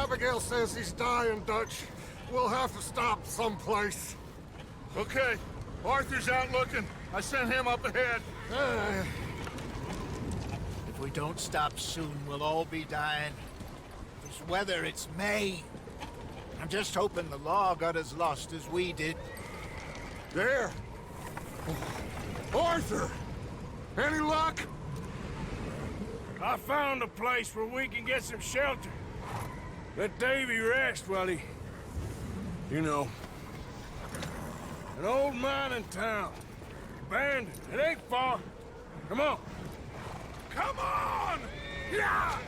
Abigail says he's dying, Dutch. We'll have to stop someplace. Okay, Arthur's out looking. I sent him up ahead. If we don't stop soon, we'll all be dying. This weather, it's May. I'm just hoping the law got as lost as we did. There! Arthur! Any luck? I found a place where we can get some shelter. Let Davy rest while he... You know. An old mining town. Abandoned. It ain't far. Come on. Come on! Yeah!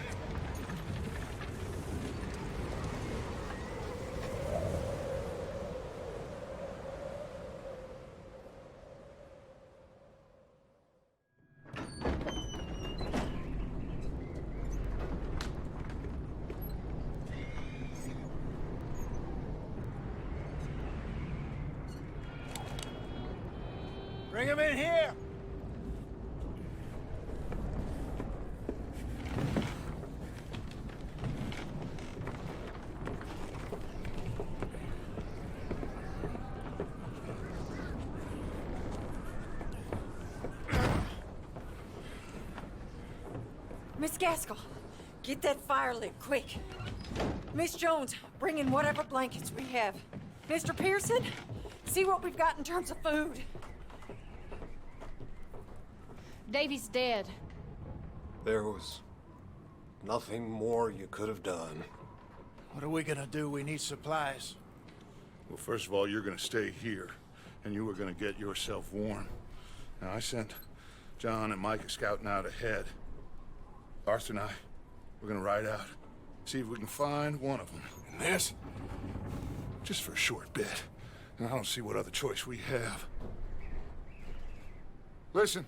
Bring him in here! Miss Gaskell, get that fire lit, quick. Miss Jones, bring in whatever blankets we have. Mr. Pearson, see what we've got in terms of food. Davy's dead. There was nothing more you could have done. What are we gonna do? We need supplies. Well, first of all, you're gonna stay here, and you were gonna get yourself warm. Now, I sent John and Micah scouting out ahead. Arthur and I, we're gonna ride out, see if we can find one of them. And this, just for a short bit. And I don't see what other choice we have. Listen.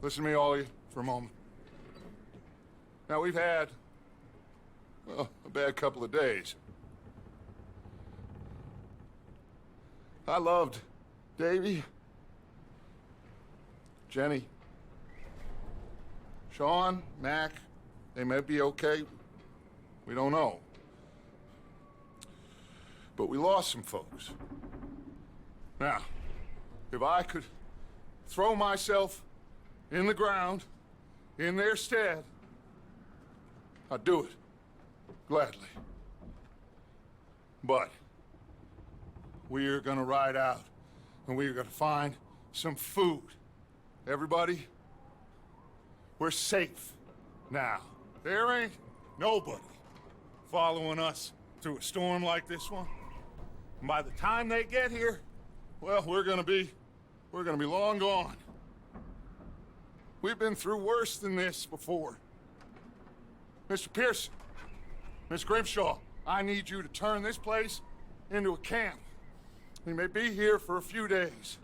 Listen to me, all of you, for a moment. Now, we've had, well, a bad couple of days. I loved Davy, Jenny, Sean, Mac. They may be okay. We don't know. But we lost some folks. Now, if I could throw myself in the ground, in their stead, I'd do it, gladly. But we're gonna ride out, and we're gonna find some food. Everybody, we're safe now. There ain't nobody following us through a storm like this one. And by the time they get here, well, we're gonna be long gone. We've been through worse than this before. Mr. Pearson, Miss Grimshaw, I need you to turn this place into a camp. We may be here for a few days.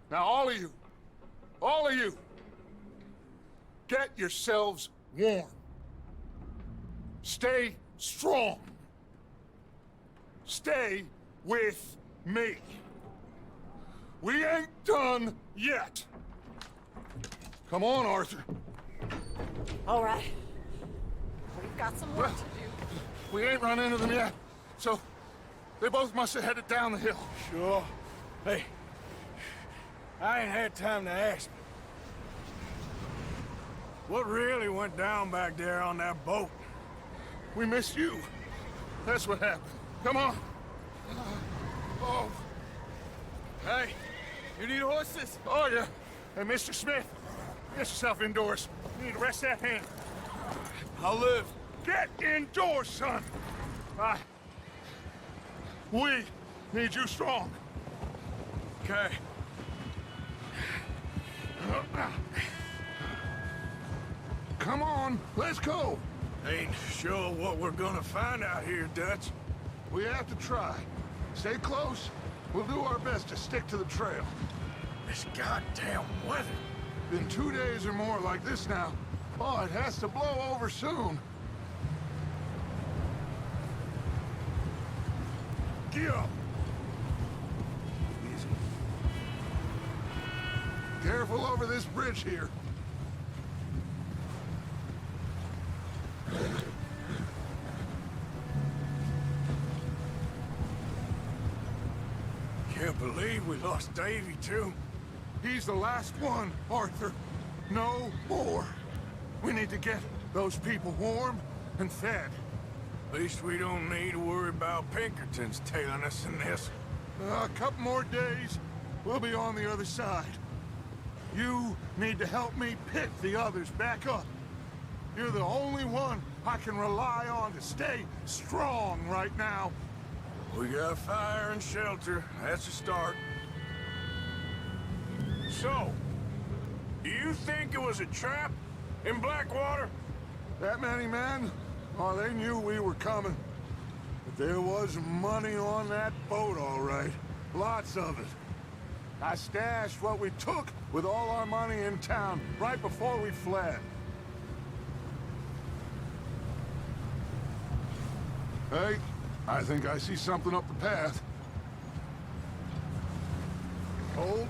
Now, all of you, get yourselves warm. Stay strong. Stay with me. We ain't done yet. Come on, Arthur. All right. We've got some work to do. We ain't run into them yet, so they both must have headed down the hill. Sure. Hey, I ain't had time to ask. What really went down back there on that boat? We missed you. That's what happened. Come on. Oh. Hey, you need horses? Oh, yeah. Hey, Mr. Smith, get yourself indoors. You need to rest that hand. I'll live. Get indoors, son. We need you strong. Okay. Come on, let's go. Ain't sure what we're gonna find out here, Dutch. We have to try. Stay close. We'll do our best to stick to the trail. This goddamn weather. Been 2 days or more like this now. Oh, it has to blow over soon. Gear up. Easy. Careful over this bridge here. Can't believe we lost Davy, too. He's the last one, Arthur. No more. We need to get those people warm and fed. At least we don't need to worry about Pinkertons tailing us in this. A couple more days, we'll be on the other side. You need to help me pick the others back up. You're the only one I can rely on to stay strong right now. We got fire and shelter. That's a start. So, do you think it was a trap in Blackwater? That many men? Oh, they knew we were coming. But there was money on that boat, all right. Lots of it. I stashed what we took with all our money in town right before we fled. Hey, I think I see something up the path. Hold.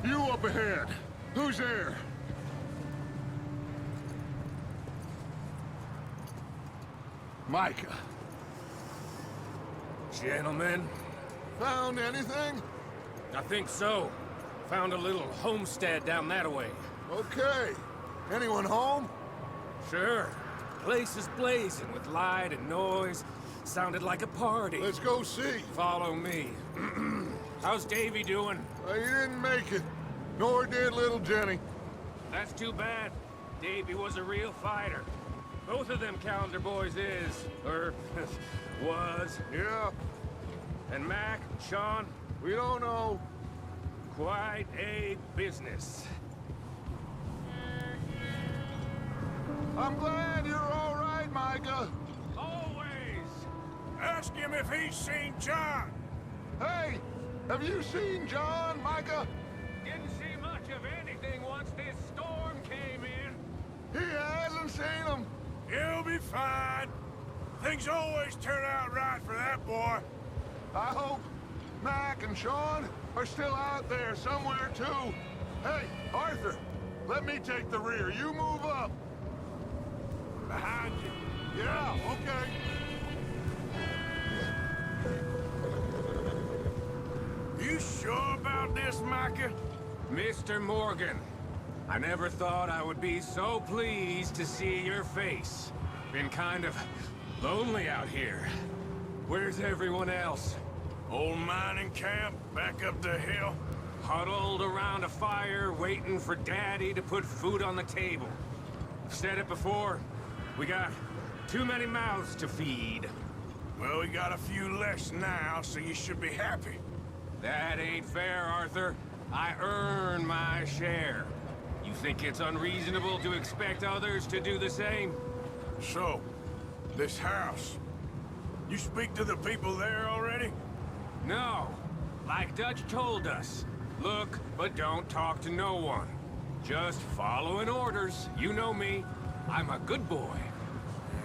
You up ahead. Who's there? Micah. Gentlemen, Found anything? I think so. Found a little homestead down that way. Okay. Anyone home? Sure. Place is blazing with light and noise. Sounded like a party. Let's go see. Follow me. How's Davy doing? He didn't make it. Nor did little Jenny. That's too bad. Davy was a real fighter. Both of them Calendar boys is, or was. Yeah, And Mac, Sean, we don't know. quite a business. I'm glad you're all right, Micah. Always! Ask him if he's seen John. Hey, have you seen John, Micah? Didn't see much of anything once this storm came in. He hasn't seen him. He'll be fine. Things always turn out right for that boy. I hope Mac and Sean are still out there somewhere, too. Hey, Arthur, let me take the rear. You move up. Behind you. Yeah, okay. You sure about this, Micah? Mr. Morgan, I never thought I would be so pleased to see your face. Been kind of lonely out here. Where's everyone else? Old mining camp back up the hill. Huddled around a fire, waiting for Daddy to put food on the table. I've said it before, we got too many mouths to feed. Well, we got a few less now, so you should be happy. That ain't fair, Arthur. I earn my share. You think it's unreasonable to expect others to do the same? So, this house. You speak to the people there already? No. Like Dutch told us. Look, but don't talk to no one. Just following orders. You know me. I'm a good boy.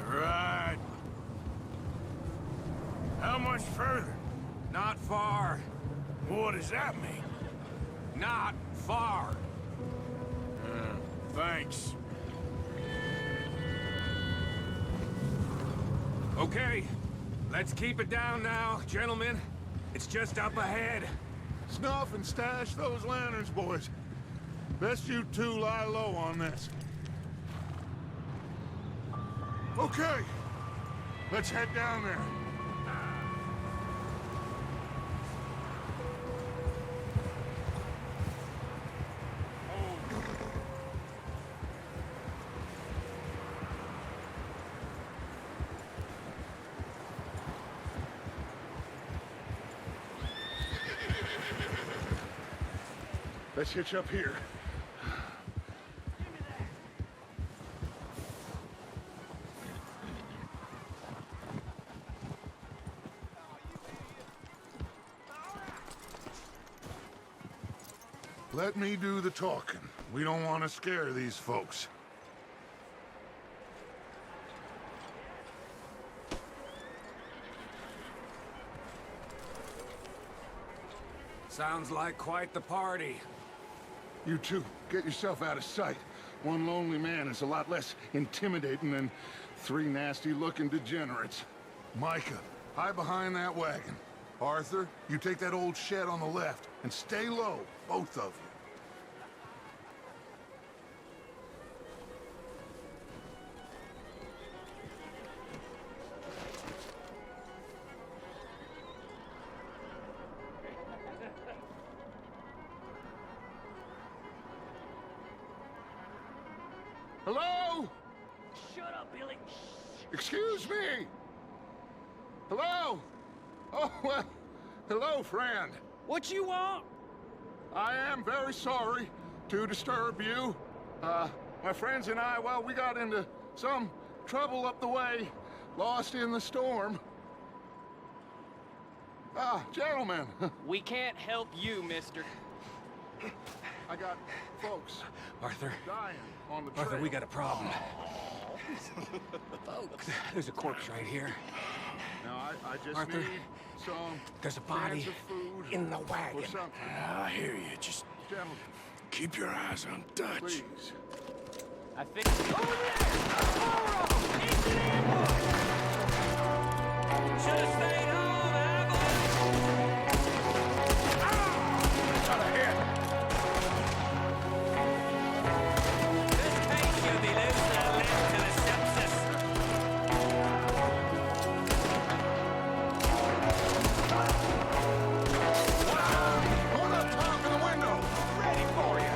Right. How much further? Not far. What does that mean? Not far. Thanks. Okay. Let's keep it down now, gentlemen. It's just up ahead. Snuff and stash those lanterns, boys. Best you two lie low on this. Okay. Let's head down there. Let's hitch up here. Let me do the talking. We don't want to scare these folks. Sounds like quite the party. You two, get yourself out of sight. One lonely man is a lot less intimidating than Three nasty-looking degenerates. Micah, hide behind that wagon. Arthur, you take that old shed on the left, and stay low, both of you. Hello? Shut up, Billy. Excuse me? Hello? Oh, well, hello, friend. What you want? I am very sorry to disturb you. My friends and I, well, we got into some trouble up the way, lost in the storm. Gentlemen, We can't help you, mister. I got folks Arthur, dying on the trail. Arthur, we got a problem. There's a corpse right here. Now, I just Arthur, need some there's a body cans of food in the or wagon. something. I hear you. Just Gentlemen, keep your eyes on Dutch. please. I think. Over there! It's an ambush! Should have stayed home, ambush! Got a hit. This paint should be loose and live to the sepsis. Hold up top in the window. Ready for you.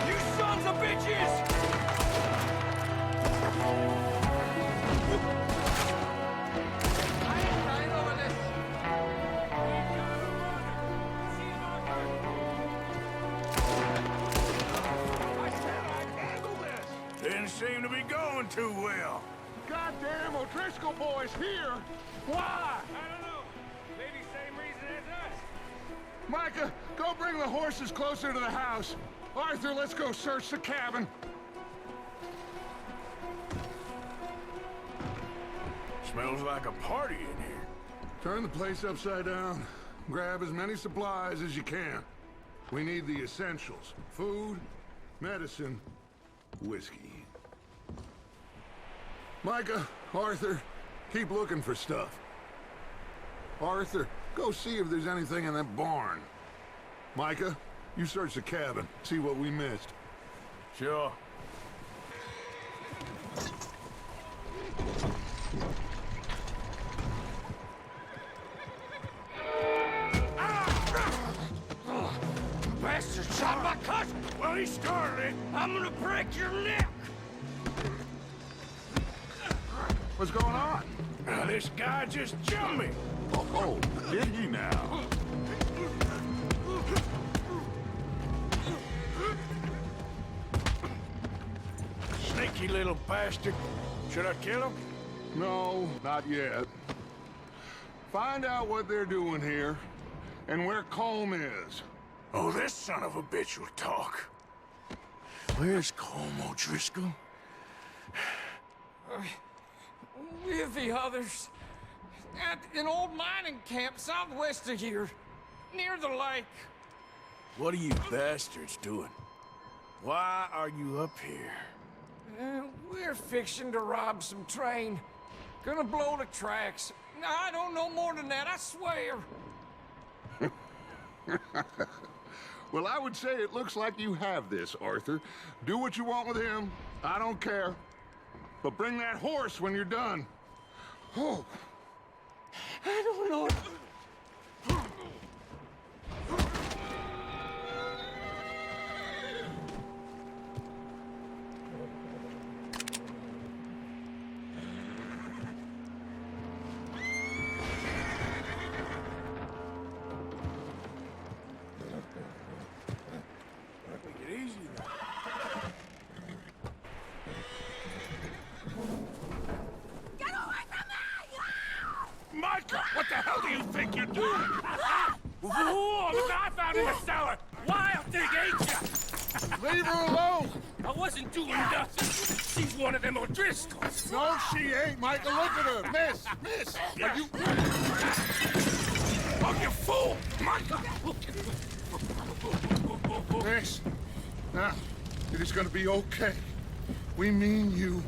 You sons of bitches! Didn't seem to be going too well. Goddamn O'Driscoll boys here. Why? I don't know. Maybe same reason as us. Micah, go bring the horses closer to the house. Arthur, let's go search the cabin. Smells like a party in here. Turn the place upside down. Grab as many supplies as you can. We need the essentials. Food, medicine, whiskey. Micah, Arthur, keep looking for stuff. Arthur, go see if there's anything in that barn. Micah, you search the cabin, see what we missed. Sure. Bastard shot my cousin! Well, he started it. I'm gonna break your neck! What's going on? Now, this guy just jumped me. Oh, did he now? Sneaky little bastard. Should I kill him? No, not yet. Find out what they're doing here, and where Colm is. Oh, this son of a bitch will talk. Where's Colm O'Driscoll? With the others. At an old mining camp southwest of here. Near the lake. What are you bastards doing? Why are you up here? We're fixing to rob some train. Gonna blow the tracks. I don't know more than that, I swear. Well, I would say it looks like you have this, Arthur. Do what you want with him. I don't care. But bring that horse when you're done. Oh. I don't know. Take it easy now. Micah, what the hell do you think you're doing? Whoa, look, I found in the cellar! Wild thing, ain't ya? Leave her alone! I wasn't doing nothing. She's one of them O'Driscolls. No, she ain't, Micah. Look at her. Miss! Are you... Oh, you fool! Miss, now, it is gonna be okay. We mean you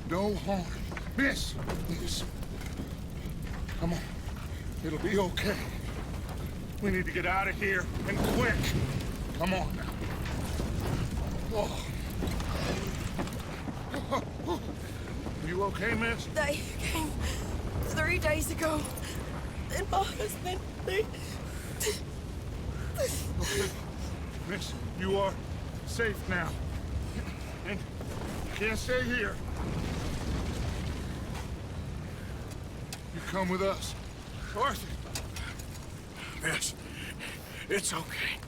no harm. Miss! Come on. It'll be okay. We need to get out of here, and quick. Come on now. Whoa. You okay, miss? They came 3 days ago. And my husband, they... Okay. Miss, you are safe now. And you can't stay here. You come with us. Arthur! Miss, it's okay.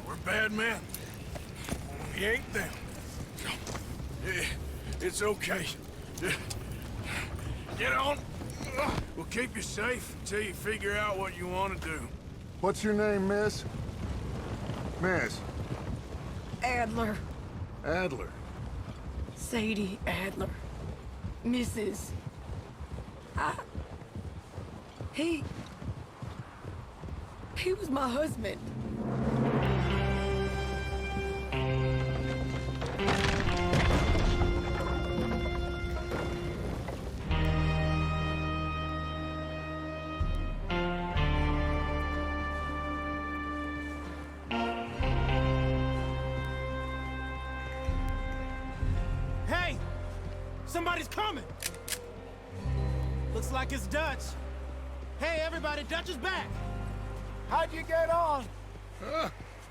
We're bad men. We ain't them. It's okay. Get on. We'll keep you safe until you figure out what you want to do. What's your name, miss? Miss? Adler. Adler. Sadie Adler. Mrs. He was my husband. Hey! Somebody's coming! Looks like it's Dutch. Hey, everybody, Dutch is back! How'd you get on?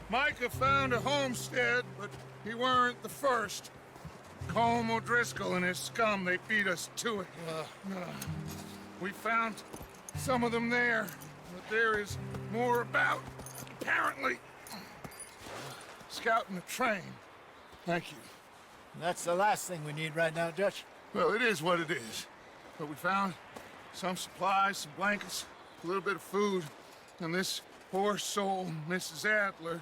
Micah found a homestead, but he weren't the first. Colm O'Driscoll and his scum, they beat us to it. We found some of them there, but there is more about, apparently. Scouting the train. Thank you. That's the last thing we need right now, Dutch. Well, it is what it is. But we found some supplies, some blankets, a little bit of food, and this poor soul, Mrs. Adler,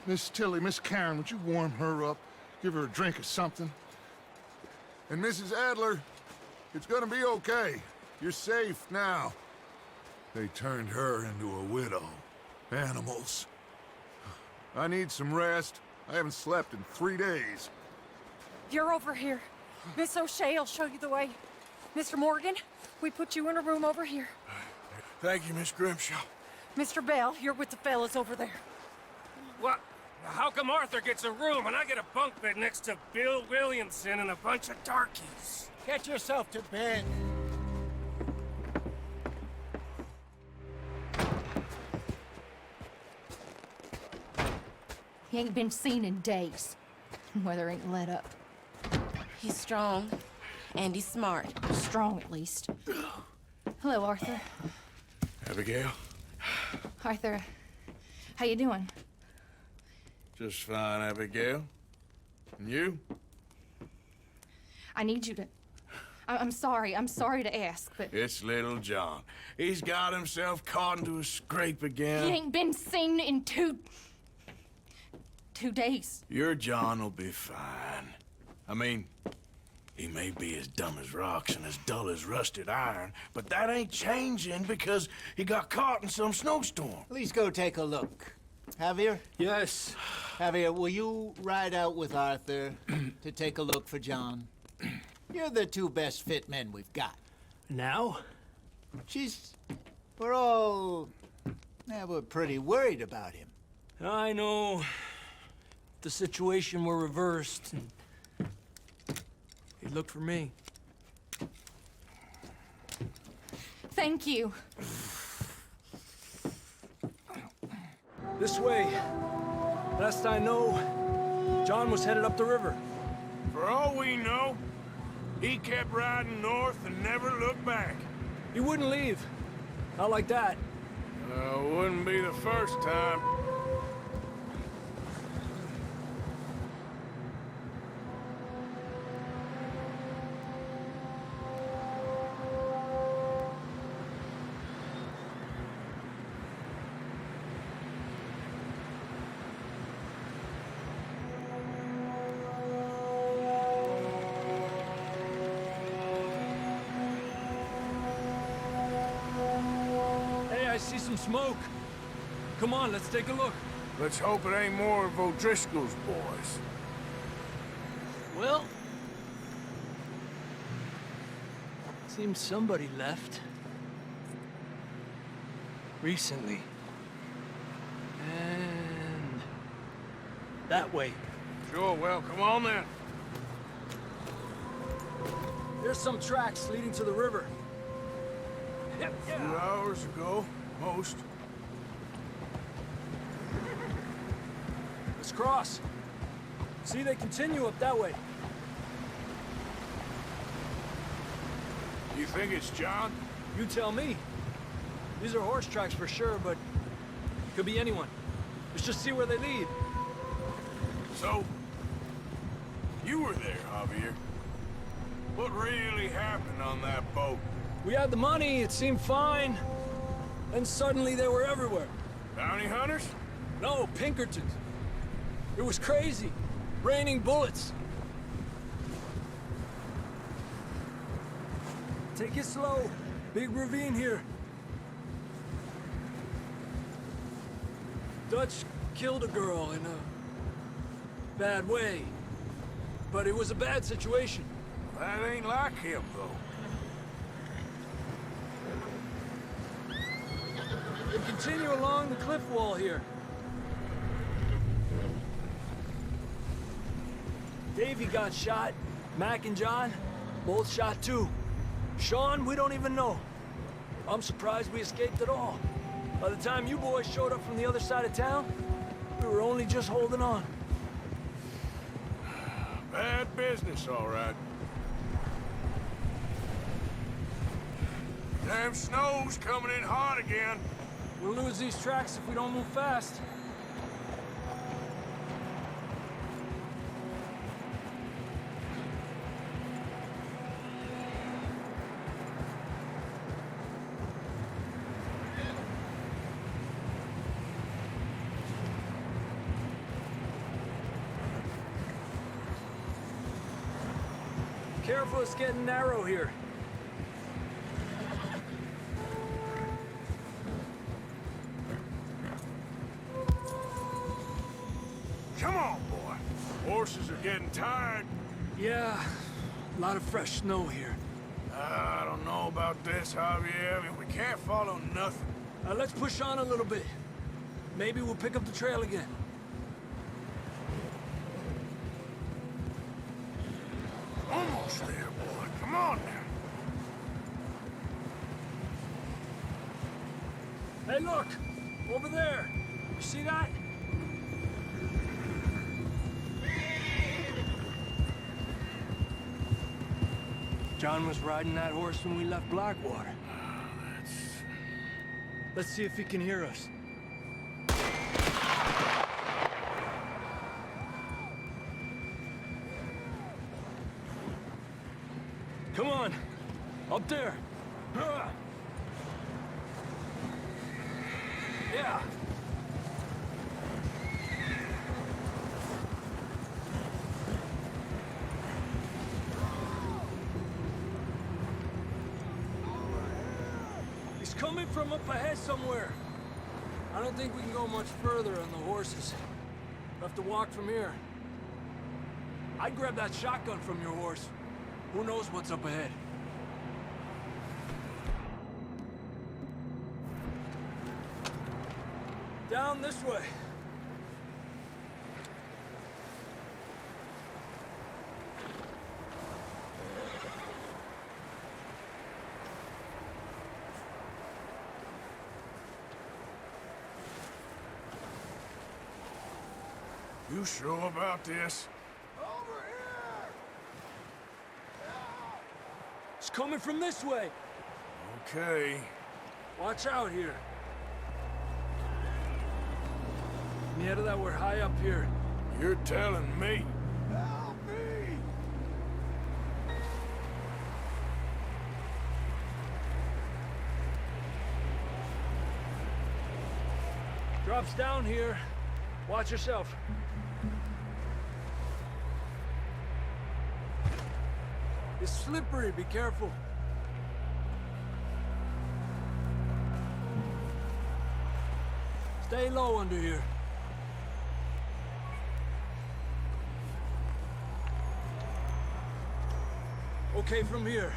Miss Tilly, Miss Karen, would you warm her up? Give her a drink or something? And Mrs. Adler, it's gonna be okay. You're safe now. They turned her into a widow. Animals. I need some rest. I haven't slept in 3 days. You're over here. Miss O'Shea will show you the way. Mr. Morgan, we put you in a room over here. Thank you, Miss Grimshaw. Mr. Bell, you're with the fellas over there. What? How come Arthur gets a room and I get a bunk bed next to Bill Williamson and a bunch of darkies? Get yourself to bed. He ain't been seen in days. Weather ain't let up. He's strong, and he's smart. Strong, at least. Hello, Arthur. Abigail? Arthur, how you doing? Just fine, Abigail. And you? I need you to... I'm sorry to ask, but... It's little John. He's got himself caught into a scrape again. He ain't been seen in 2 days. Your John will be fine. I mean, he may be as dumb as rocks and as dull as rusted iron, but that ain't changing because he got caught in some snowstorm. Please go take a look. Javier? Yes. Javier, will you ride out with Arthur to take a look for John? You're the 2 best fit men we've got. Now? We're pretty worried about him. I know. The situation were reversed. And he looked for me. Thank you. This way. Last I know, John was headed up the river. For all we know, he kept riding north and never looked back. He wouldn't leave. Not like that. Wouldn't be the first time. Hey, I see some smoke. Come on, let's take a look. Let's hope it ain't more of O'Driscoll's boys. Well, seems somebody left. Recently. And that way. Sure, well, come on then. There's some tracks leading to the river. A few hours ago, most. Let's cross. See, they continue up that way. You think it's John? You tell me. These are horse tracks for sure, but could be anyone. Let's just see where they lead. So, you were there, Javier. What really happened on that boat? We had the money, it seemed fine. Then suddenly they were everywhere. Bounty hunters? No, Pinkertons. It was crazy. Raining bullets. Take it slow. Big ravine here. Dutch killed a girl in a bad way. But it was a bad situation. That ain't like him, though. They continue along the cliff wall here. Davey got shot. Mac and John, both shot too. Sean, we don't even know. I'm surprised we escaped at all. By the time you boys showed up from the other side of town, we were only just holding on. Bad business, all right. Damn snow's coming in hot again. We'll lose these tracks if we don't move fast. Careful, it's getting narrow here. Come on, boy. Horses are getting tired. Yeah, a lot of fresh snow here. I don't know about this, Javier. I mean, we can't follow nothing. Let's push on a little bit. Maybe we'll pick up the trail again. Almost there, boy. Come on now. Hey, look! Over there! You see that? John was riding that horse when we left Blackwater. Let's see if he can hear us. Come on! Up there! Yeah! He's coming from up ahead somewhere. I don't think we can go much further on the horses. We'll have to walk from here. I'd grab that shotgun from your horse. Who knows what's up ahead? Down this way. You sure about this? It's coming from this way. Okay. Watch out here. Near that, we're high up here. You're telling me. Help me! Drops down here. Watch yourself. It's slippery, be careful. Stay low under here. Okay from here.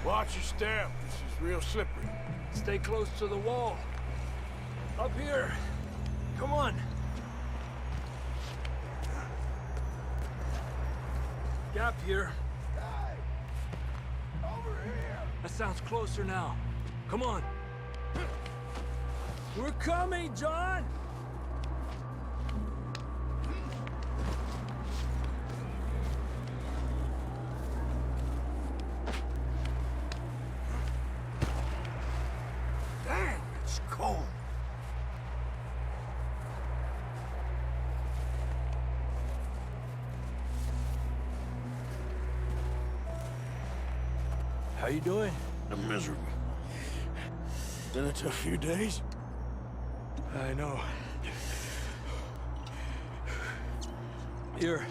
Watch your step. This is real slippery. Stay close to the wall. Up here. Come on. Gap here. Over here! That sounds closer now. Come on. We're coming, John! Damn, it's cold. How you doing? I'm miserable. Been a tough few days. I know. Here.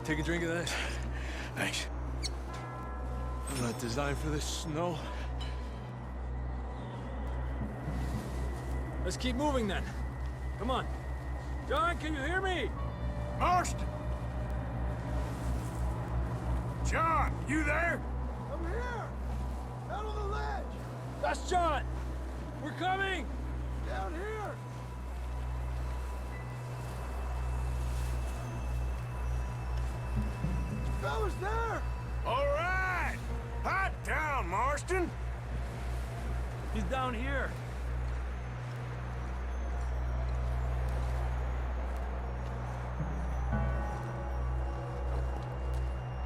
Take a drink of that. Thanks. I'm not designed for this snow. Let's keep moving then. Come on. John, can you hear me? Marston! John, you there? I'm here! Out on the ledge! That's John! We're coming! Down here! Fellas there! All right! Hot down, Marston! He's down here.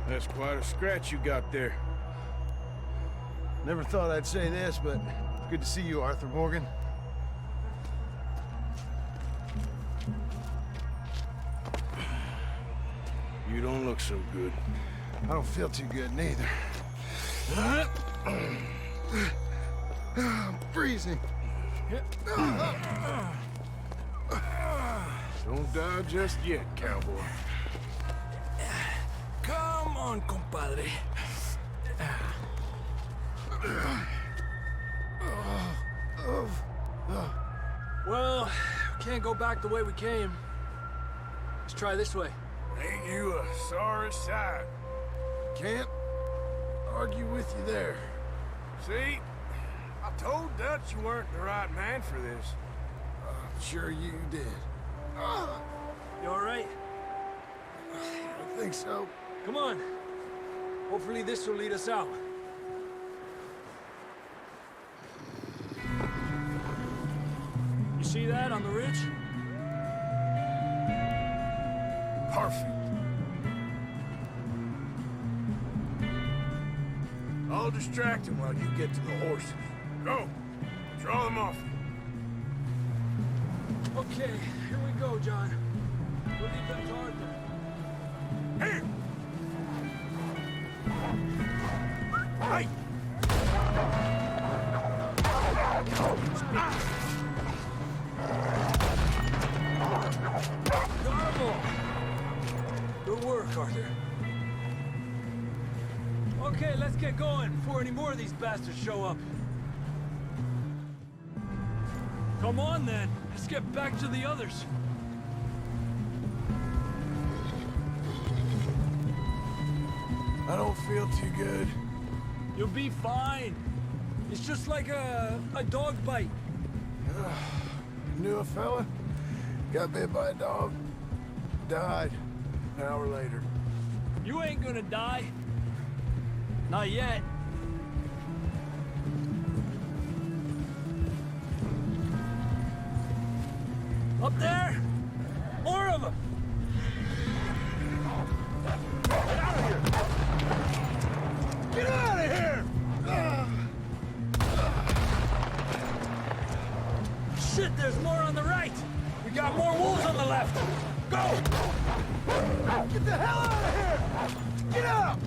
That's quite a scratch you got there. Never thought I'd say this, but it's good to see you, Arthur Morgan. You don't look so good. I don't feel too good, neither. I'm freezing. Don't die just yet, cowboy. Come on, compadre. Well, we can't go back the way we came. Let's try this way. Ain't you a sorry sight? Can't argue with you there. See? I told Dutch you weren't the right man for this. I'm sure you did. You all right? I think so. Come on. Hopefully this will lead us out. You see that on the ridge? Perfect. I'll distract him while you get to the horses. Go! Draw them off. Okay, here we go, John. We'll leave that to Arthur. Here! Hey! Garble! Good work, Arthur. Okay, let's get going before any more of these bastards show up. Come on, then. Let's get back to the others. I don't feel too good. You'll be fine. It's just like a dog bite. Knew a fella? Got bit by a dog. Died. An hour later. You ain't gonna die. Not yet. Up there! More of them! Get out of here! Get out of here! Shit, there's more on the right! We got more wolves on the left! Go! Get the hell out of here! Get out!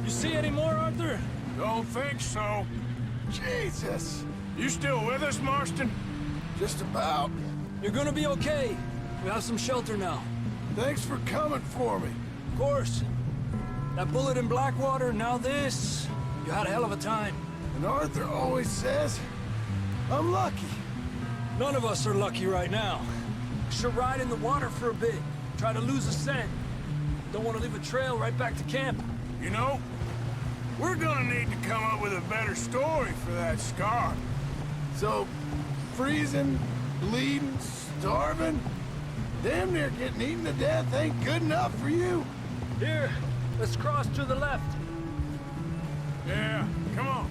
You see any more, Arthur? Don't think so. Jesus! You still with us, Marston? Just about. You're gonna be okay. We have some shelter now. Thanks for coming for me. Of course. That bullet in Blackwater, now this. You had a hell of a time. And Arthur always says, I'm lucky. None of us are lucky right now. Should ride in the water for a bit. Try to lose a scent. Don't want to leave a trail right back to camp. You know, we're gonna need to come up with a better story for that scar. So, freezing, bleeding, starving, damn near getting eaten to death ain't good enough for you? Here, let's cross to the left. Yeah, come on.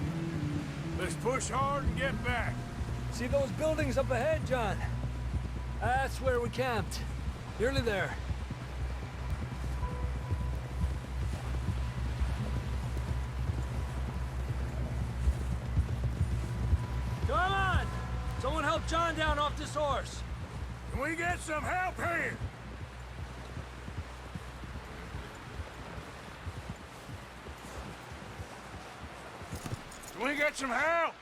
Let's push hard and get back. See those buildings up ahead, John? That's where we camped. Nearly there. Come on! Someone help John down off this horse. Can we get some help here? Can we get some help?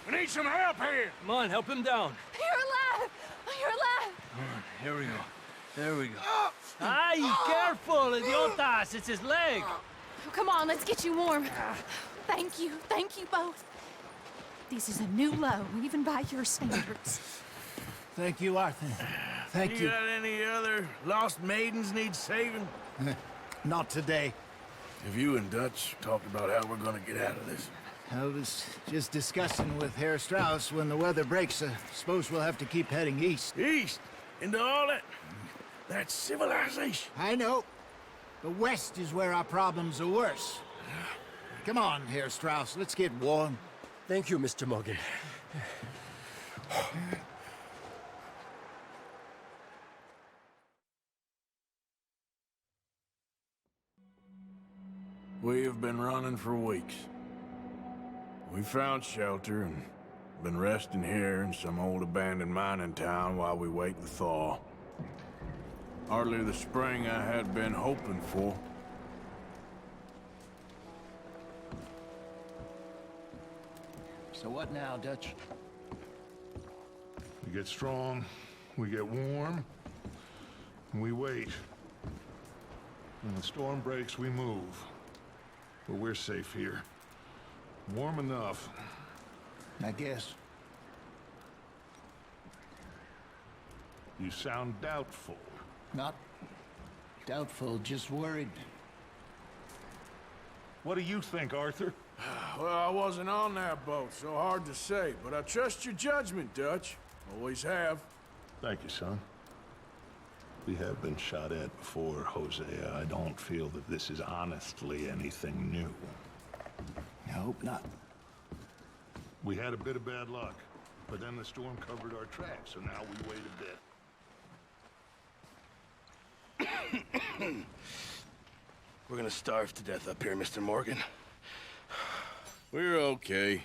We need some help here. Come on, help him down. You're alive! You're alive! Here we go. There we go. Ay, careful, idiotas! It's his leg. Oh, come on, let's get you warm. Thank you both. This is a new low, even by your standards. Thank you, Arthur. Thank you. You got any other lost maidens need saving? Not today. Have you and Dutch talked about how we're gonna get out of this? I was just discussing with Herr Strauss when the weather breaks. Suppose we'll have to keep heading east. East? Into all that... That's civilization. I know. The west is where our problems are worse. Come on, Herr Strauss. Let's get warm. Thank you, Mr. Morgan. We have been running for weeks. We found shelter and been resting here in some old abandoned mining town while we wait the thaw. Hardly the spring I had been hoping for. So what now, Dutch? We get strong, we get warm, and we wait. When the storm breaks, we move. But we're safe here. Warm enough. I guess. You sound doubtful. Not doubtful, just worried. What do you think, Arthur? Well, I wasn't on that boat, so hard to say, but I trust your judgment, Dutch. Always have. Thank you, son. We have been shot at before, Hosea. I don't feel that this is honestly anything new. I hope not. We had a bit of bad luck, but then the storm covered our tracks, so now we wait a bit. We're gonna starve to death up here, Mr. Morgan. We're okay.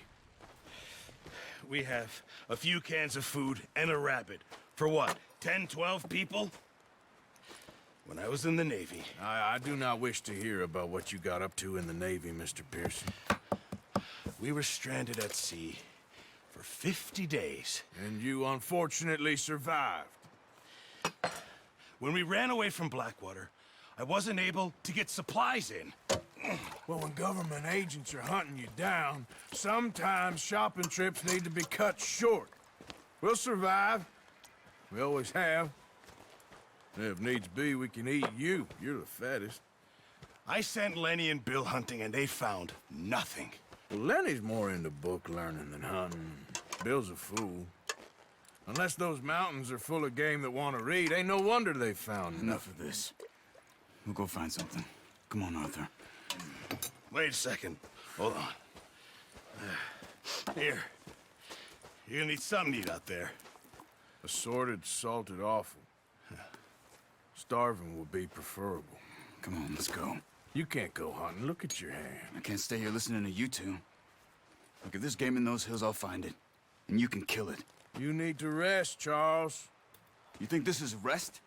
We have a few cans of food and a rabbit. For what, 10, 12 people? When I was in the Navy... I do not wish to hear about what you got up to in the Navy, Mr. Pearson. We were stranded at sea for 50 days. And you unfortunately survived. When we ran away from Blackwater, I wasn't able to get supplies in. Well, when government agents are hunting you down, sometimes shopping trips need to be cut short. We'll survive. We always have. And if needs be, we can eat you. You're the fattest. I sent Lenny and Bill hunting, and they found nothing. Well, Lenny's more into book learning than hunting. Bill's a fool. Unless those mountains are full of game that want to read, ain't no wonder they found Enough of this. We'll go find something. Come on, Arthur. Wait a second. Hold on. Here. You're gonna need something to eat out there. Assorted, salted offal. Starving would be preferable. Come on, let's go. You can't go hunting. Look at your hand. I can't stay here listening to you two. Look, if there's game in those hills, I'll find it. And you can kill it. You need to rest, Charles. You think this is rest?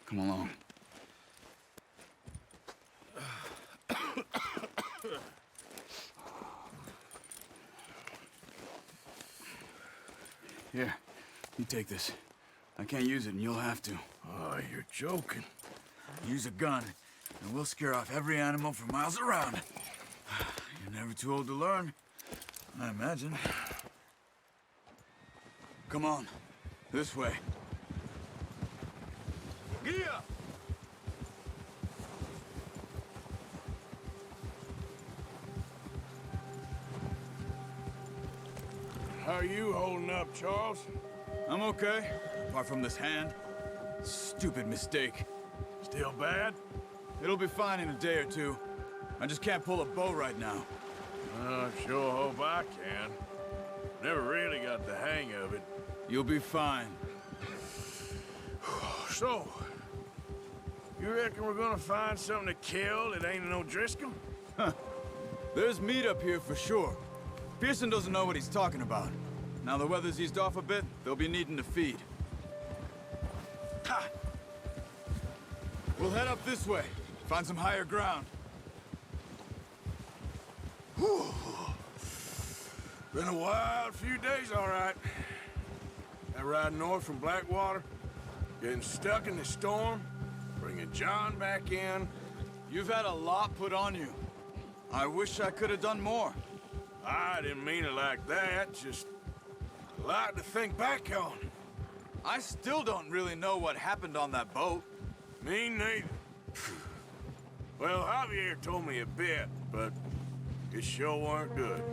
Come along. Here, you take this. I can't use it, and you'll have to. Oh, you're joking. Use a gun, and we'll scare off every animal for miles around. You're never too old to learn, I imagine. Come on, this way. Gia! How are you holding up, Charles? I'm okay, apart from this hand. Stupid mistake. Still bad? It'll be fine in a day or two. I just can't pull a bow right now. I sure hope I can. Never really got the hang of it. You'll be fine. So, you reckon we're gonna find something to kill that ain't an O'Driscoll? Huh. There's meat up here for sure. Pearson doesn't know what he's talking about. Now the weather's eased off a bit, they'll be needing to feed. Ha! We'll head up this way, find some higher ground. Whew. Been a wild few days, all right. That ride north from Blackwater, getting stuck in the storm, bringing John back in. You've had a lot put on you. I wish I could have done more. I didn't mean it like that, just a lot to think back on. I still don't really know what happened on that boat. Me neither. Well, Javier told me a bit, but it sure weren't good.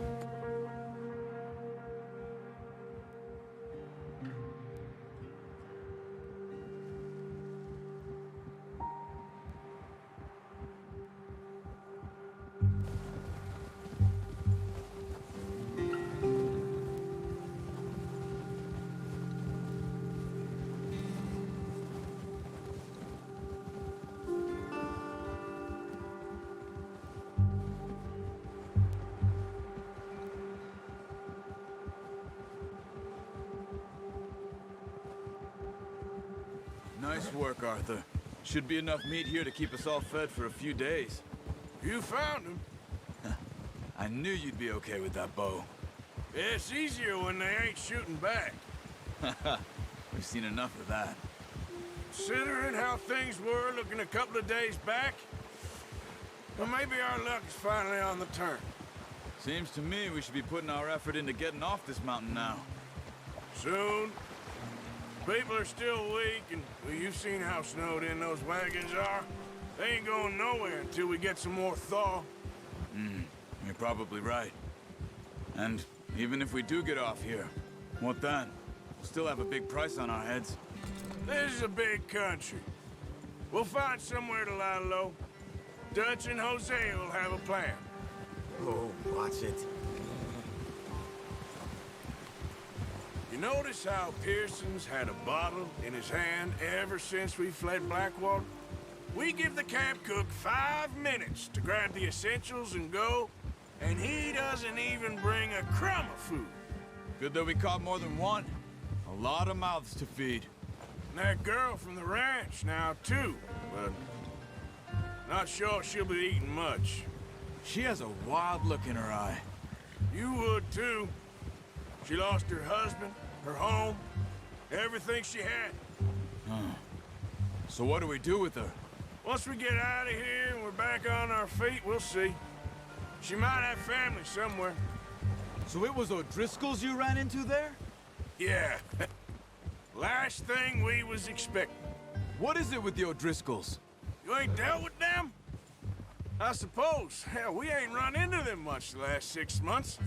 Nice work, Arthur. Should be enough meat here to keep us all fed for a few days. You found him. I knew you'd be okay with that bow. It's easier when they ain't shooting back. We've seen enough of that. Considering how things were looking a couple of days back, well, maybe our luck is finally on the turn. Seems to me we should be putting our effort into getting off this mountain now. Soon. People are still weak, and well, you've seen how snowed in those wagons are. They ain't going nowhere until we get some more thaw. You're probably right. And even if we do get off here, what then? We'll still have a big price on our heads. This is a big country. We'll find somewhere to lie low. Dutch and Jose will have a plan. Oh, watch it. You notice how Pearson's had a bottle in his hand ever since we fled Blackwater? We give the camp cook 5 minutes to grab the essentials and go, and he doesn't even bring a crumb of food. Good that we caught more than one. A lot of mouths to feed. And that girl from the ranch now, too, but not sure she'll be eating much. She has a wild look in her eye. You would, too. She lost her husband, her home, everything she had. So what do we do with her? Once we get out of here and we're back on our feet, we'll see. She might have family somewhere. So it was O'Driscolls you ran into there? Yeah. Last thing we was expecting. What is it with the O'Driscolls? You ain't dealt with them? I suppose. Hell, we ain't run into them much the last 6 months.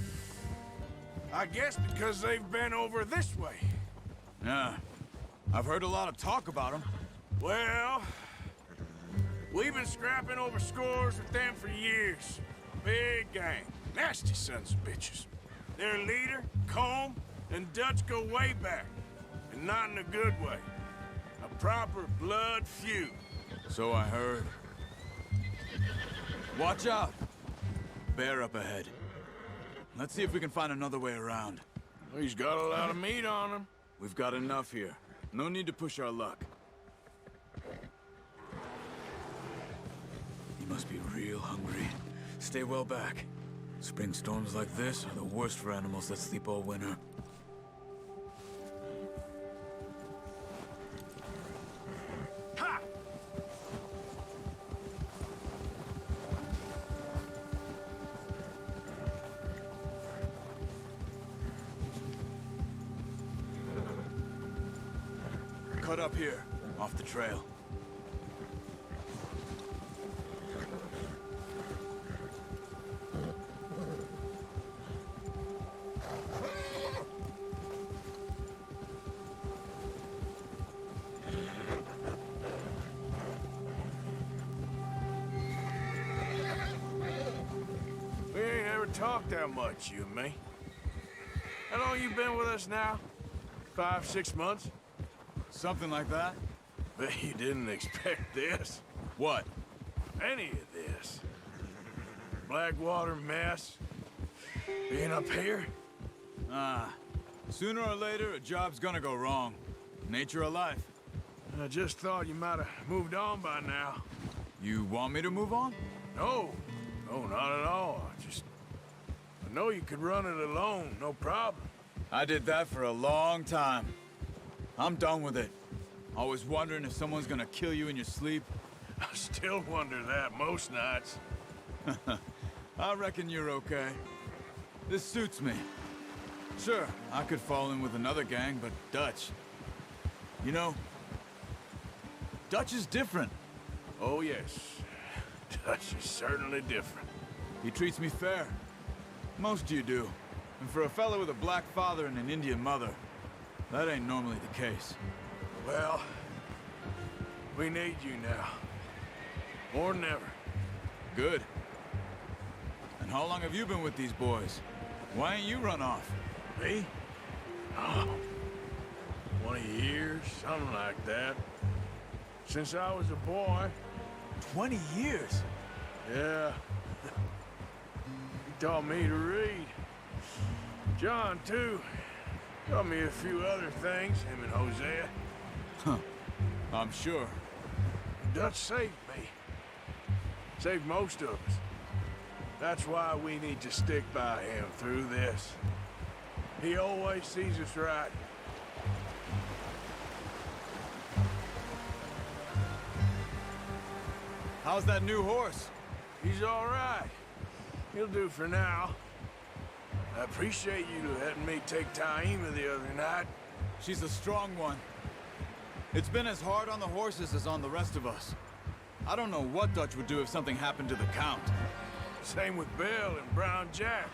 I guess because they've been over this way. Yeah. I've heard a lot of talk about them. Well, we've been scrapping over scores with them for years. Big gang. Nasty sons of bitches. Their leader, Combe, and Dutch go way back. And not in a good way. A proper blood feud. So I heard. Watch out! Bear up ahead. Let's see if we can find another way around. He's got a lot of meat on him. We've got enough here. No need to push our luck. You must be real hungry. Stay well back. Spring storms like this are the worst for animals that sleep all winter. cut up here, off the trail. We ain't ever talked that much, you and me. How long you been with us now? 5, 6 months? Something like that? Bet you didn't expect this. What? Any of this. Blackwater mess. Being up here? Ah. Sooner or later, a job's gonna go wrong. Nature of life. I just thought you might have moved on by now. You want me to move on? No. No, not at all. I know you could run it alone, no problem. I did that for a long time. I'm done with it. Always wondering if someone's gonna kill you in your sleep. I still wonder that most nights. I reckon you're okay. This suits me. Sure, I could fall in with another gang, but Dutch... You know, Dutch is different. Oh, yes. Dutch is certainly different. He treats me fair. Most of you do. And for a fellow with a black father and an Indian mother, that ain't normally the case. Well, we need you now. More than ever. Good. And how long have you been with these boys? Why ain't you run off? Me? Oh, 20 years, something like that. Since I was a boy. 20 years? Yeah. He taught me to read. John, too. Taught me a few other things, him and Hosea. Huh. I'm sure. Dutch saved me. Saved most of us. That's why we need to stick by him through this. He always sees us right. How's that new horse? He's all right. He'll do for now. I appreciate you letting me take Taima the other night. She's a strong one. It's been as hard on the horses as on the rest of us. I don't know what Dutch would do if something happened to the Count. Same with Bill and Brown Jack.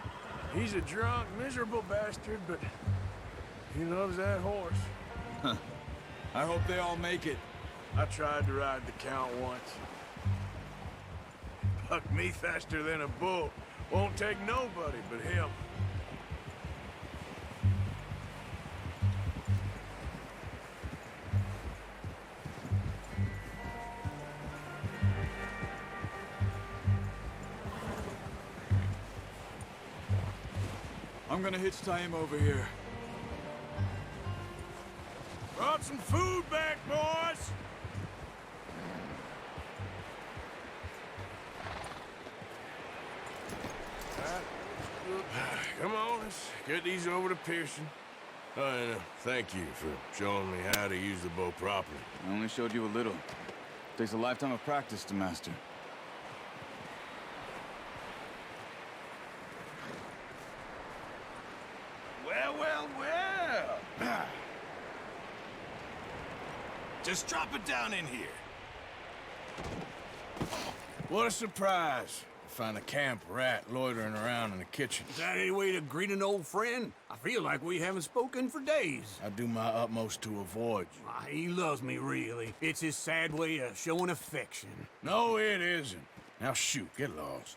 He's a drunk, miserable bastard, but he loves that horse. Huh. I hope they all make it. I tried to ride the Count once. Bucked me faster than a bull. Won't take nobody but him. I'm gonna hitch Taima over here. Brought some food back, boys! Come on, let's get these over to Pearson. Oh, and thank you for showing me how to use the bow properly. I only showed you a little. Takes a lifetime of practice to master. Well, well, well! Just drop it down in here. What a surprise. Find a camp rat loitering around in the kitchen. Is that any way to greet an old friend? I feel like we haven't spoken for days. I do my utmost to avoid you. He loves me, really. It's his sad way of showing affection. No, it isn't. Now shoot, get lost.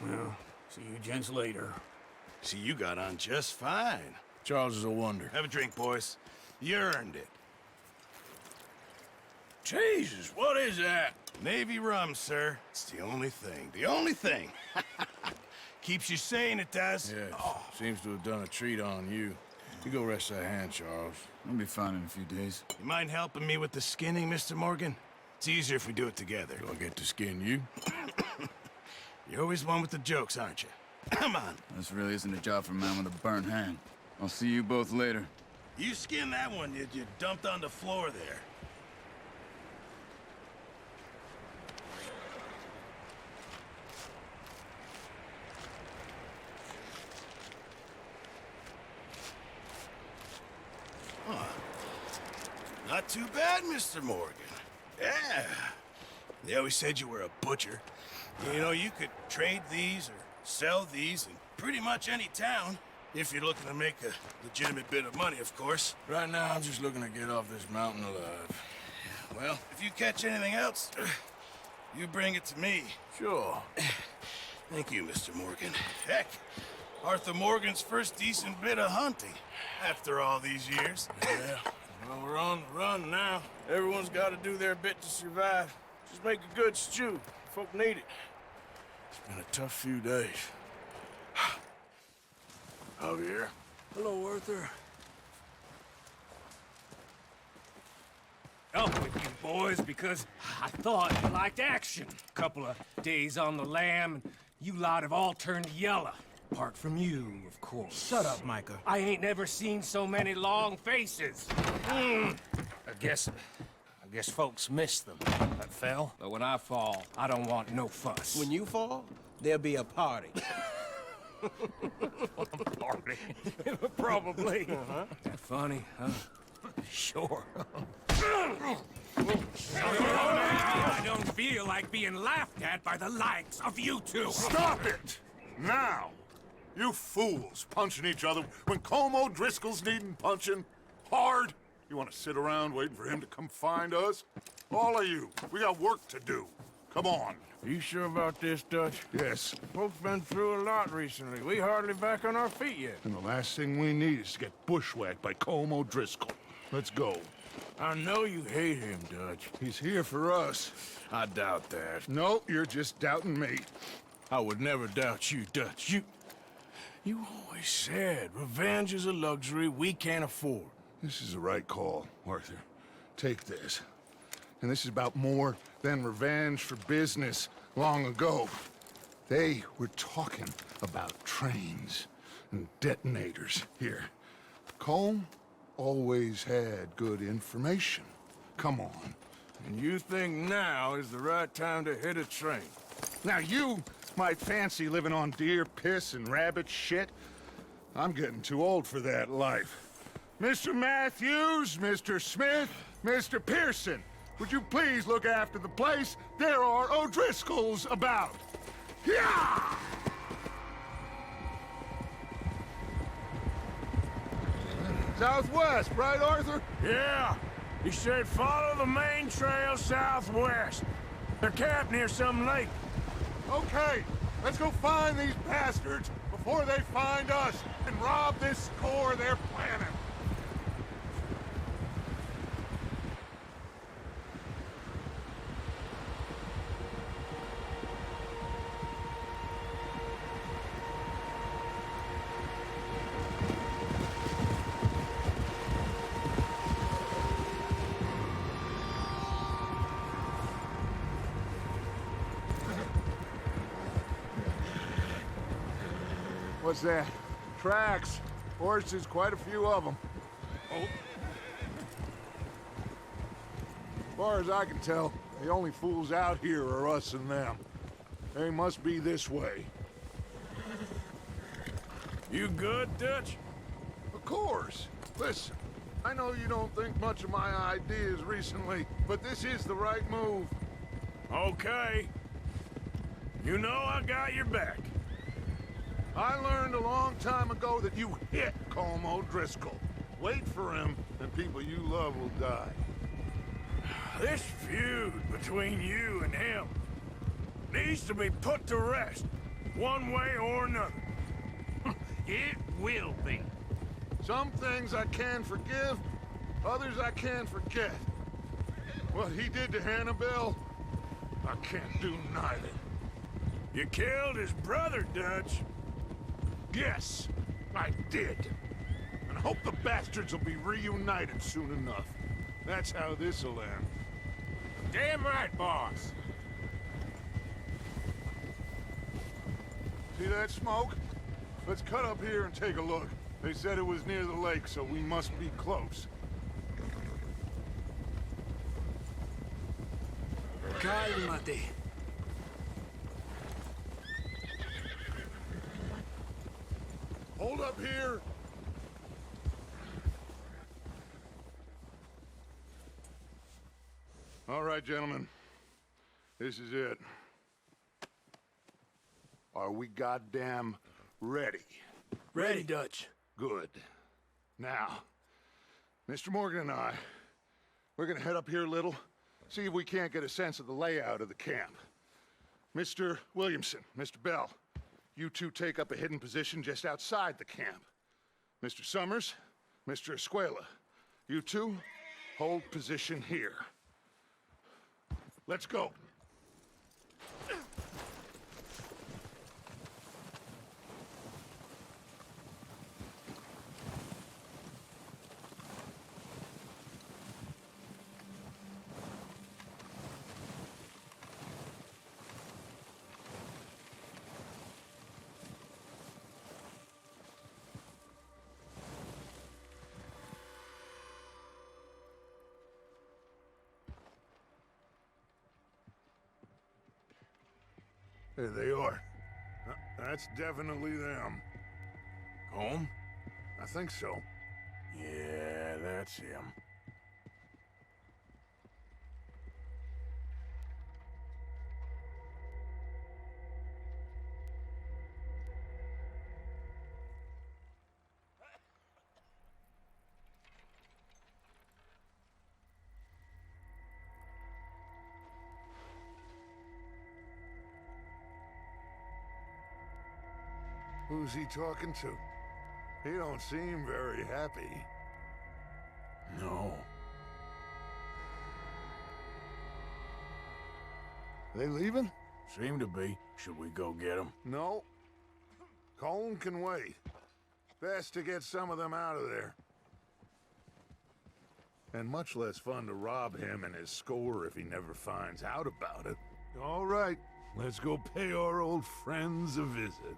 Well, see you gents later. See, you got on just fine. Charles is a wonder. Have a drink, boys. You earned it. Jesus, what is that? Navy rum, sir. It's the only thing. The only thing. Keeps you sane, it does. Yes, seems to have done a treat on you. You go rest that hand, Charles. I'll be fine in a few days. You mind helping me with the skinning, Mr. Morgan? It's easier if we do it together. Do I get to skin you? You're always one with the jokes, aren't you? Come on. This really isn't a job for a man with a burnt hand. I'll see you both later. You skinned that one you dumped on the floor there. not too bad, Mr. Morgan. Yeah. They always said you were a butcher. You know, you could trade these or sell these in pretty much any town. If you're looking to make a legitimate bit of money, of course. Right now, I'm just looking to get off this mountain alive. Well, if you catch anything else, you bring it to me. Sure. Thank you, Mr. Morgan. Heck, Arthur Morgan's first decent bit of hunting after all these years. Yeah, well, we're on the run now. Everyone's got to do their bit to survive. Just make a good stew. Folk need it. It's been a tough few days. Javier. Hello, Arthur. Up with you boys because I thought you liked action. Couple of days on the lam, and you lot have all turned yellow. Apart from you, of course. Shut up, Micah. I ain't never seen so many long faces. I guess folks miss them. That fell. But when I fall, I don't want no fuss. When you fall, there'll be a party. Party? Probably. That funny, huh? Sure. I don't feel like being laughed at by the likes of you two. Stop it! Now! You fools punching each other when Colm O'Driscoll's needing punching. Hard! You want to sit around waiting for him to come find us? All of you, we got work to do. Come on. Are you sure about this, Dutch? Yes. Folks been through a lot recently. We hardly back on our feet yet. And the last thing we need is to get bushwhacked by Colm O'Driscoll. Let's go. I know you hate him, Dutch. He's here for us. I doubt that. No, you're just doubting me. I would never doubt you, Dutch. You always said revenge is a luxury we can't afford. This is the right call, Arthur. Take this. And this is about more than revenge for business long ago. They were talking about trains and detonators here. Colm always had good information. Come on. And you think now is the right time to hit a train? Now you might fancy living on deer piss and rabbit shit. I'm getting too old for that life. Mr. Matthews, Mr. Smith, Mr. Pearson, would you please look after the place? There are O'Driscolls about. Yeah! Southwest, right, Arthur? Yeah. He said follow the main trail southwest. They're camped near some lake. Okay, let's go find these bastards before they find us and rob this score they're planning. What's that? Tracks. Horses, quite a few of them. Oh. As far as I can tell, the only fools out here are us and them. They must be this way. You good, Dutch? Of course. Listen, I know you don't think much of my ideas recently, but this is the right move. Okay. You know I got your back. I learned a long time ago that you hit Colm O'Driscoll. Wait for him, and people you love will die. This feud between you and him needs to be put to rest, one way or another. It will be. Some things I can forgive, others I can't forget. What he did to Annabelle, I can't do neither. You killed his brother, Dutch. Yes, I did. And I hope the bastards will be reunited soon enough. That's how this'll end. Damn right, boss. See that smoke? Let's cut up here and take a look. They said it was near the lake, so we must be close. Cálmate. Hold up here. All right, gentlemen. This is it. Are we goddamn ready? Ready, Dutch. Good. Now, Mr. Morgan and I, we're gonna head up here a little, see if we can't get a sense of the layout of the camp. Mr. Williamson, Mr. Bell, you two take up a hidden position just outside the camp. Mr. Summers, Mr. Escuela, you two hold position here. Let's go. There they are. That's definitely them. Home? I think so. Yeah, that's him. Who's he talking to? He don't seem very happy. No. They leaving? Seem to be. Should we go get them? No. Colin can wait. Best to get some of them out of there. And much less fun to rob him and his score if he never finds out about it. All right, let's go pay our old friends a visit.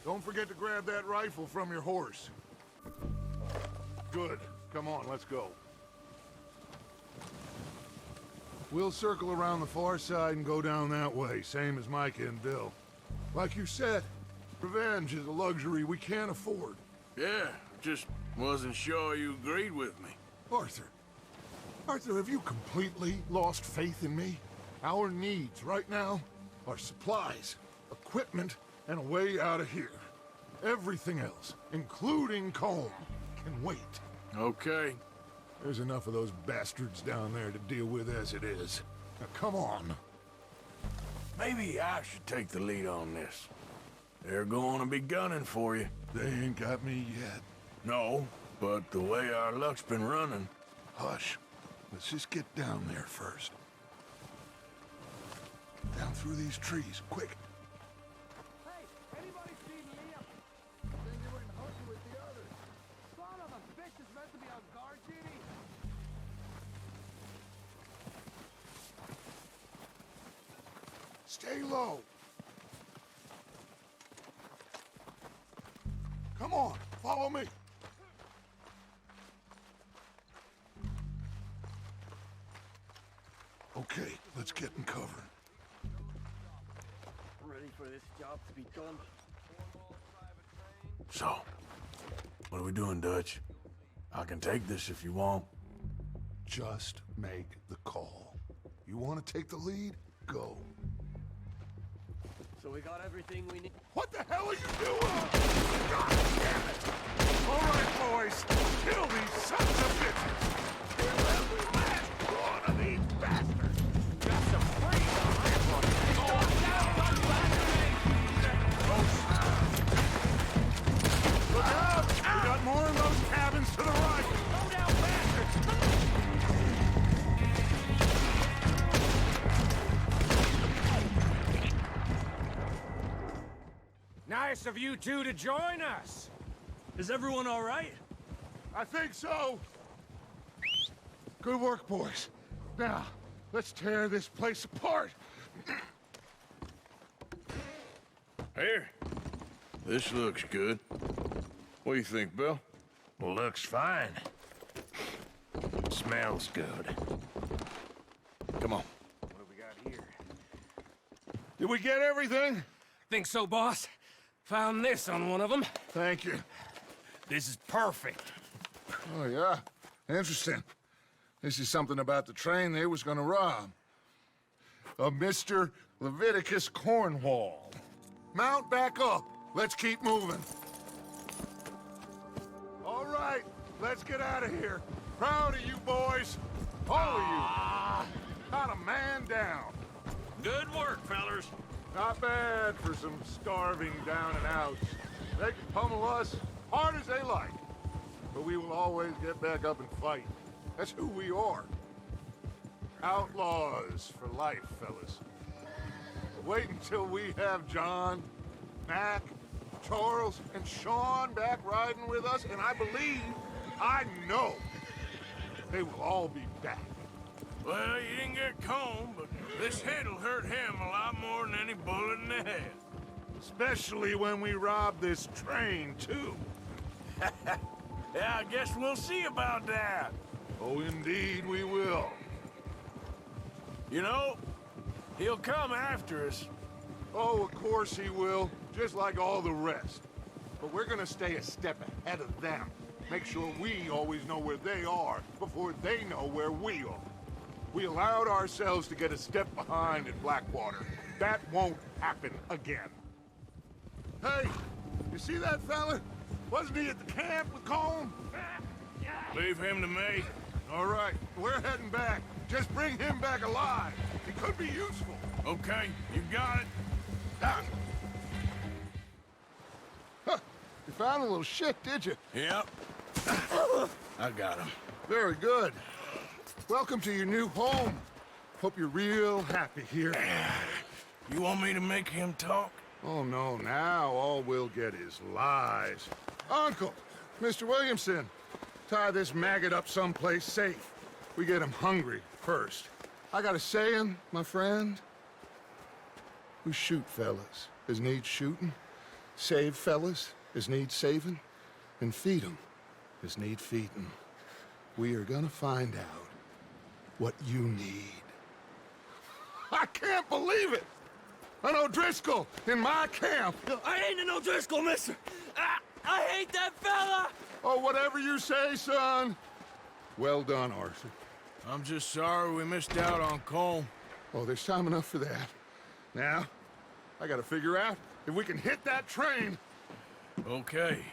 Don't forget to grab that rifle from your horse. Good. Come on, let's go. We'll circle around the far side and go down that way, same as Micah and Bill. Like you said, revenge is a luxury we can't afford. Yeah, just wasn't sure you agreed with me. Arthur. Arthur, have you completely lost faith in me? Our needs right now are supplies, equipment, and a way out of here. Everything else, including Colm, can wait. Okay. There's enough of those bastards down there to deal with as it is. Now, come on. Maybe I should take the lead on this. They're going to be gunning for you. They ain't got me yet. No, but the way our luck's been running... Hush. Let's just get down there first. Down through these trees, quick. Hey, anybody seen Liam? Then you were in hooky with the others. Son of a bitch is meant to be on guard duty. Stay low. Come on, follow me. Okay, let's get in cover. Ready for this job to be done. So, what are we doing, Dutch? I can take this if you want. Just make the call. You want to take the lead? Go. So we got everything we need. What the hell are you doing? God damn it! All right, boys, kill these sons of bitches. Kill every last one of these bastards. Got some freeze on this one. Look out! We got more of those cabins to the right. Go down, bastards! Nice of you two to join us. Is everyone all right? I think so. Good work, boys. Now, let's tear this place apart. Here. This looks good. What do you think, Bill? Looks fine. Smells good. Come on. What do we got here? Did we get everything? Think so, boss? Found this on one of them. Thank you. This is perfect. Oh, yeah? Interesting. This is something about the train they was gonna rob. A Mr. Leviticus Cornwall. Mount back up. Let's keep moving. All right, let's get out of here. Proud of you boys. All of you. Not a man down. Good work, fellers. Not bad for some starving down and outs. They can pummel us hard as they like. But we will always get back up and fight. That's who we are. Outlaws for life, fellas. Wait until we have John, Mac, Charles, and Sean back riding with us, and I know, they will all be back. Well, you didn't get Combe, but this hit'll hurt him a lot more than any bullet in the head. Especially when we rob this train, too. Yeah, I guess we'll see about that. Oh, indeed we will. You know, he'll come after us. Oh, of course he will, just like all the rest. But we're gonna stay a step ahead of them. Make sure we always know where they are before they know where we are. We allowed ourselves to get a step behind at Blackwater. That won't happen again. Hey, you see that fella? Wasn't he at the camp with Colm? Leave him to me. All right, we're heading back. Just bring him back alive. He could be useful. Okay, you got it. Done. Huh. You found a little shit, did you? Yep. I got him. Very good. Welcome to your new home. Hope you're real happy here. You want me to make him talk? Oh, no, now all we'll get is lies. Uncle, Mr. Williamson, tie this maggot up someplace safe. We get him hungry first. I got a saying, my friend. We shoot fellas as need shooting, save fellas as need saving, and feed 'em as need feeding. We are gonna find out what you need. I can't believe it! An O'Driscoll in my camp! I ain't an O'Driscoll, mister! I hate that fella! Oh, whatever you say, son. Well done, Arthur. I'm just sorry we missed out on Colm. Oh, there's time enough for that. Now, I gotta figure out if we can hit that train. Okay.